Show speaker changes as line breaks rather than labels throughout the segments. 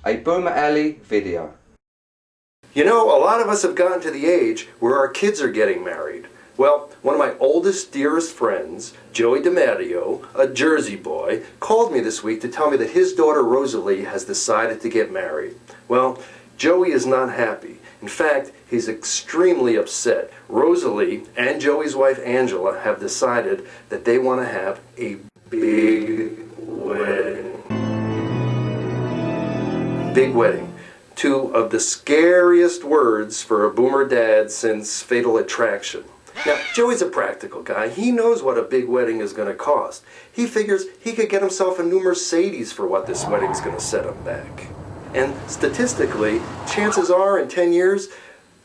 A Boomer Alley video.
You know, a lot of us have gotten to the age where our kids are getting married. Well, one of my oldest, dearest friends, Joey DiMatteo, a Jersey boy, called me this week to tell me that his daughter Rosalie has decided to get married. Well, Joey is not happy. In fact, he's extremely upset. Rosalie and Joey's wife Angela have decided that they want to have a big wedding. Big wedding. Two of the scariest words for a boomer dad since Fatal Attraction. Now, Joey's a practical guy. He knows what a big wedding is going to cost. He figures he could get himself a new Mercedes for what this wedding's going to set him back. And statistically, chances are in 10 years,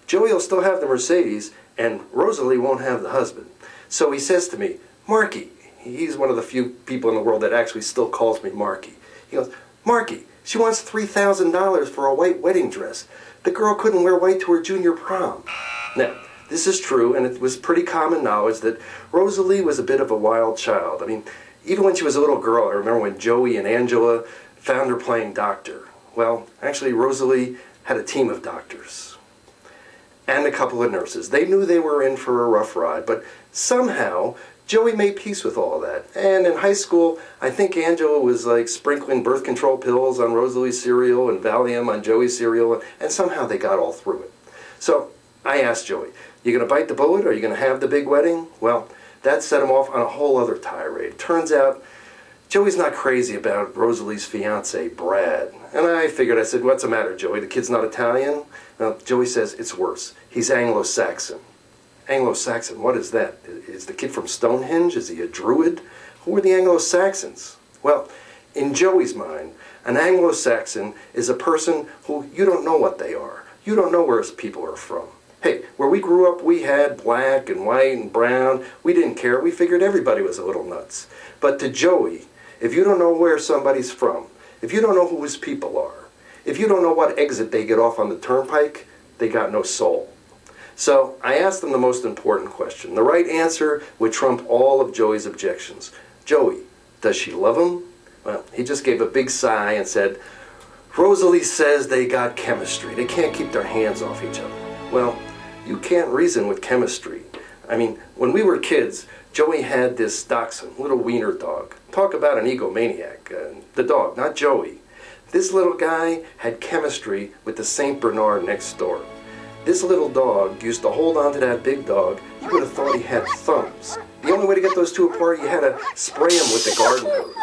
Joey will still have the Mercedes and Rosalie won't have the husband. So he says to me, Marky, he's one of the few people in the world that actually still calls me Marky. He goes, Marky, she wants $3,000 for a white wedding dress. The girl couldn't wear white to her junior prom. Now, this is true, and it was pretty common knowledge that Rosalie was a bit of a wild child. I mean, even when she was a little girl, I remember when Joey and Angela found her playing doctor. Well, actually, Rosalie had a team of doctors and a couple of nurses. They knew they were in for a rough ride, but somehow Joey made peace with all that. And in high school, I think Angela was like sprinkling birth control pills on Rosalie's cereal and Valium on Joey's cereal, and somehow they got all through it. So I asked Joey, you going to bite the bullet or are you going to have the big wedding? Well, that set him off on a whole other tirade. Turns out, Joey's not crazy about Rosalie's fiance, Brad. And I figured, I said, what's the matter, Joey? The kid's not Italian? Well, Joey says it's worse. He's Anglo-Saxon. Anglo-Saxon, what is that? Is the kid from Stonehenge? Is he a druid? Who are the Anglo-Saxons? Well, in Joey's mind, an Anglo-Saxon is a person who you don't know what they are. You don't know where his people are from. Hey, where we grew up, we had black and white and brown. We didn't care. We figured everybody was a little nuts. But to Joey, if you don't know where somebody's from, if you don't know who his people are, if you don't know what exit they get off on the turnpike, they got no soul. So I asked him the most important question. The right answer would trump all of Joey's objections. Joey, does she love him? Well, he just gave a big sigh and said, Rosalie says they got chemistry. They can't keep their hands off each other. Well, you can't reason with chemistry. I mean, when we were kids, Joey had this dachshund, little wiener dog. Talk about an egomaniac. The dog, not Joey. This little guy had chemistry with the St. Bernard next door. This little dog used to hold on to that big dog. You would have thought he had thumbs. The only way to get those two apart, you had to spray him with the garden hose.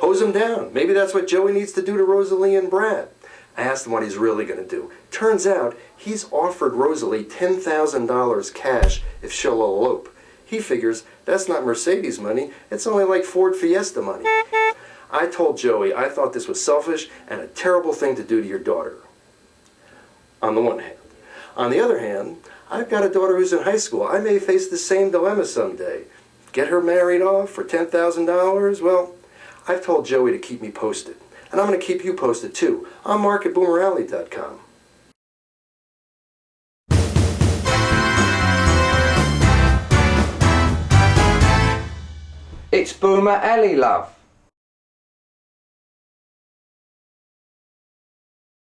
Hose him down. Maybe that's what Joey needs to do to Rosalie and Brad. I asked him what he's really going to do. Turns out he's offered Rosalie $10,000 cash if she'll elope. He figures that's not Mercedes money, it's only like Ford Fiesta money. I told Joey I thought this was selfish and a terrible thing to do to your daughter. On the one hand. On the other hand, I've got a daughter who's in high school. I may face the same dilemma someday. Get her married off for $10,000? Well, I've told Joey to keep me posted. And I'm going to keep you posted too. I'm Mark at BoomerAlley.com.
It's Boomer Alley, love.